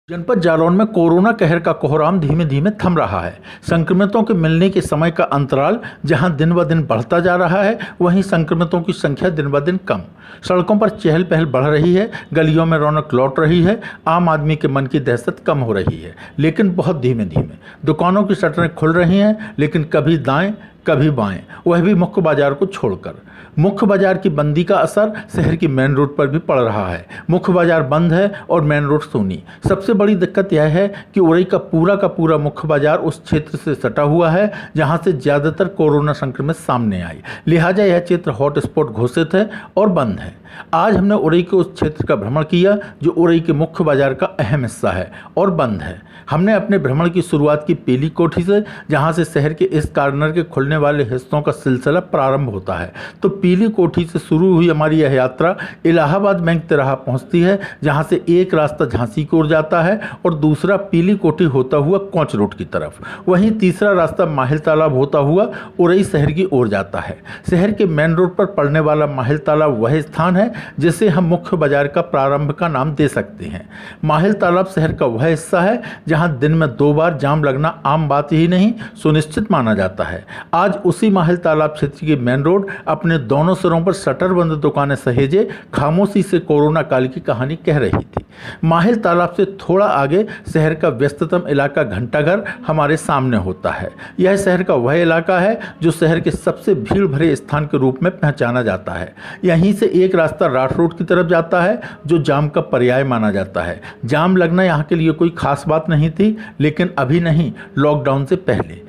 जनपद जालौन में कोरोना कहर का कोहराम धीमे धीमे थम रहा है। संक्रमितों के मिलने के समय का अंतराल जहां दिन ब दिन बढ़ता जा रहा है, वहीं संक्रमितों की संख्या दिन ब दिन कम। सड़कों पर चहल पहल बढ़ रही है, गलियों में रौनक लौट रही है, आम आदमी के मन की दहशत कम हो रही है, लेकिन बहुत धीमे धीमे। दुकानों की शटरें खुल रही हैं, लेकिन कभी दाएं कभी बाएं, वह भी मुख्य बाजार को छोड़कर। मुख्य बाजार की बंदी का असर शहर की मेन रोड पर भी पड़ रहा है। मुख्य बाजार बंद है और मेन रोड सूनी। सबसे बड़ी दिक्कत यह है कि उरई का पूरा मुख्य बाजार उस क्षेत्र से सटा हुआ है जहां से ज़्यादातर कोरोना संक्रमित सामने आए। लिहाजा यह क्षेत्र हॉटस्पॉट घोषित है और बंद है। आज हमने उरई के उस क्षेत्र का भ्रमण किया जो उरई के मुख्य बाजार का अहम हिस्सा है और बंद है। हमने अपने भ्रमण की शुरुआत की पीली कोठी से, जहां से शहर के इस कॉर्नर के खुलने वाले हिस्सों का सिलसिला प्रारंभ होता है। तो पीली कोठी से शुरू हुई हमारी यह यात्रा इलाहाबाद बैंक तिराहा पहुंचती है, जहां से एक रास्ता झांसी की ओर जाता है और दूसरा पीली कोठी होता हुआ कोंच रोड की तरफ। वहीं तीसरा रास्ता माहिल तालाब होता हुआ उरई शहर की ओर जाता है। शहर के मेन रोड पर पड़ने वाला माहिल तालाब वह स्थान है जिसे हम मुख्य बाजार का प्रारंभ का नाम दे सकते हैं। माहिल तालाब शहर का वह हिस्सा है जहां दिन में 2 बार जाम लगना आम बात ही नहीं, सुनिश्चित माना जाता है। आज उसी माहिल तालाब क्षेत्र की मेन रोड अपने दोनों सिरों पर शटर बंद दुकानें सहेजे खामोशी से कोरोना काल की कहानी कह रही थी। माहिल तालाब से थोड़ा आगे शहर का व्यस्ततम इलाका घंटाघर हमारे सामने होता है। यह शहर का वह इलाका है जो शहर के सबसे भीड़ भरे स्थान के रूप में पहचाना जाता है। यहीं से एक रास्ता राठ रोड की तरफ जाता है जो जाम का पर्याय माना जाता है। जाम लगना यहाँ के लिए कोई खास बात नहीं थी, लेकिन अभी नहीं, लॉकडाउन से पहले।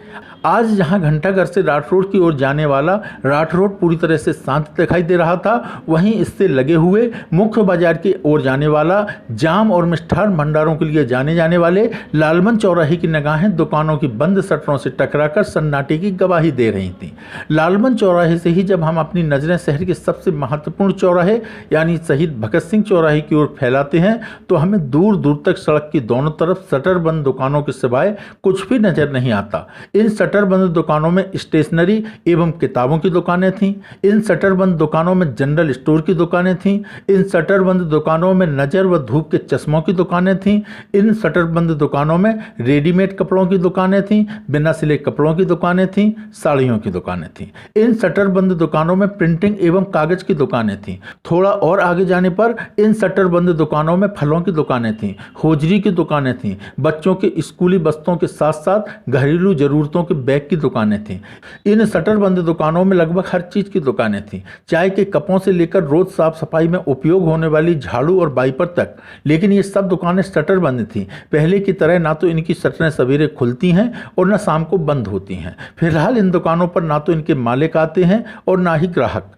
आज जहां घंटाघर से राठ रोड की ओर जाने वाला राठ रोड पूरी तरह से शांत दिखाई दे रहा था, वहीं इससे लगे हुए मुख्य बाजार की ओर जाने वाला जाम और मिष्ठान भंडारों के लिए जाने जाने वाले लालमन चौराहे की निगाहें दुकानों की बंद शटरों से टकराकर सन्नाटे की गवाही दे रही थीं। लालमन चौराहे से ही जब हम अपनी नज़रें शहर के सबसे महत्वपूर्ण चौराहे यानी शहीद भगत सिंह चौराहे की ओर फैलाते हैं, तो हमें दूर दूर तक सड़क की दोनों तरफ शटर बंद दुकानों के सिवाय कुछ भी नजर नहीं आता। इन शटर बंद दुकानों में स्टेशनरी एवं किताबों की दुकानें थीं। इन शटर बंद दुकानों में जनरल स्टोर की दुकानें थीं। इन शटर बंद दुकानों में नज़र व धूप के चश्मों की दुकानें थीं। इन शटर बंद दुकानों में रेडीमेड कपड़ों की दुकानें थीं, बिना सिले कपड़ों की दुकानें थीं, साड़ियों की दुकानें थीं। इन शटर बंद दुकानों में प्रिंटिंग एवं कागज की दुकानें थीं। थोड़ा और आगे जाने पर इन शटर बंद दुकानों में फलों की दुकानें थीं, होजरी की दुकानें थीं, बच्चों के स्कूली बस्तों के साथ साथ घरेलू जरूरतों के बैग की दुकानें थीं। इन शटर बंद दुकानों में लगभग हर चीज की दुकानें थीं, चाय के कपों से लेकर रोज साफ सफाई में उपयोग होने वाली झाड़ू और वाइपर तक। लेकिन ये सब दुकानें शटर बंद थीं। पहले की तरह ना तो इनकी शटरें सवेरे खुलती हैं और ना शाम को बंद होती हैं। फिलहाल इन दुकानों पर ना तो इनके मालिक आते हैं और ना ही ग्राहक।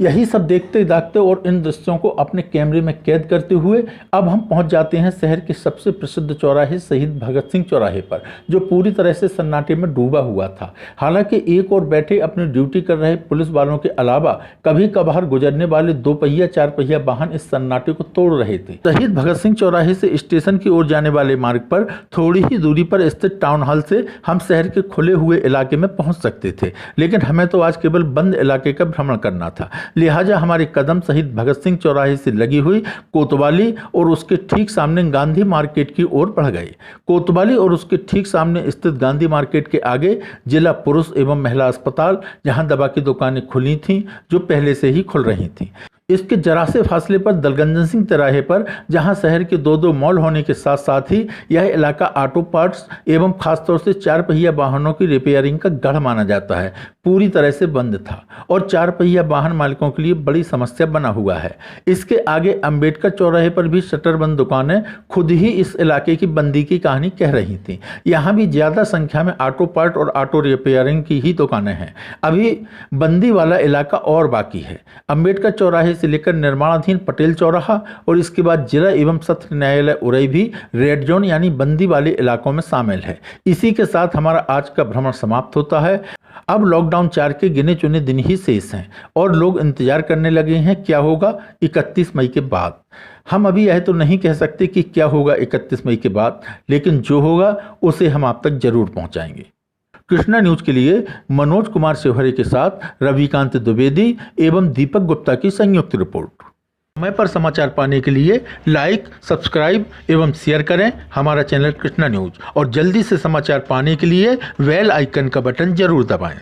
यही सब देखते देखते और इन दृश्यों को अपने कैमरे में कैद करते हुए अब हम पहुंच जाते हैं शहर के सबसे प्रसिद्ध चौराहे शहीद भगत सिंह चौराहे पर, जो पूरी तरह से सन्नाटे में डूबा हुआ था। हालांकि एक और बैठे अपनी ड्यूटी कर रहे पुलिस वालों के अलावा कभी कभार गुजरने वाले 2 पहिया 4 पहिया वाहन इस सन्नाटे को तोड़ रहे थे। शहीद भगत सिंह चौराहे से स्टेशन की ओर जाने वाले मार्ग पर थोड़ी ही दूरी पर स्थित टाउन हॉल से हम शहर के खुले हुए इलाके में पहुंच सकते थे, लेकिन हमें तो आज केवल बंद इलाके का भ्रमण करना था। लिहाजा हमारे कदम शहीद भगत सिंह चौराहे से लगी हुई कोतवाली और उसके ठीक सामने गांधी मार्केट की ओर बढ़ गए। कोतवाली और उसके ठीक सामने स्थित गांधी मार्केट के आगे जिला पुरुष एवं महिला अस्पताल, जहां दवा की दुकानें खुली थीं जो पहले से ही खुल रही थीं। इसके जरा से फासले पर दलगंजन सिंह तिराहे पर, जहां शहर के 2 मॉल होने के साथ साथ ही यह इलाका ऑटो पार्ट्स एवं खासतौर से 4 पहिया वाहनों की रिपेयरिंग का गढ़ माना जाता है, पूरी तरह से बंद था और 4 पहिया वाहन मालिकों के लिए बड़ी समस्या बना हुआ है। इसके आगे अंबेडकर चौराहे पर भी शटर बंद दुकानें खुद ही इस इलाके की बंदी की कहानी कह रही थी। यहाँ भी ज्यादा संख्या में ऑटो पार्ट और ऑटो रिपेयरिंग की ही दुकानें हैं। अभी बंदी वाला इलाका और बाकी है। अंबेडकर चौराहे से लेकर निर्माणाधीन पटेल चौराहा और इसके बाद जिला एवं सत्र न्यायालय उरई भी रेड जोन यानी बंदी वाले इलाकों में शामिल है। इसी के साथ हमारा आज का भ्रमण समाप्त होता है। अब लॉकडाउन 4 के गिने चुने दिन ही शेष हैं और लोग इंतजार करने लगे हैं क्या होगा 31 मई के बाद। हम अभी यह तो नहीं कह सकते कि क्या होगा 31 मई के बाद, लेकिन जो होगा उसे हम आप तक जरूर पहुंचाएंगे। कृष्णा न्यूज के लिए मनोज कुमार सेवहरे के साथ रविकांत द्विवेदी एवं दीपक गुप्ता की संयुक्त रिपोर्ट। समय पर समाचार पाने के लिए लाइक, सब्सक्राइब एवं शेयर करें हमारा चैनल कृष्णा न्यूज और जल्दी से समाचार पाने के लिए बेल आइकन का बटन जरूर दबाएं।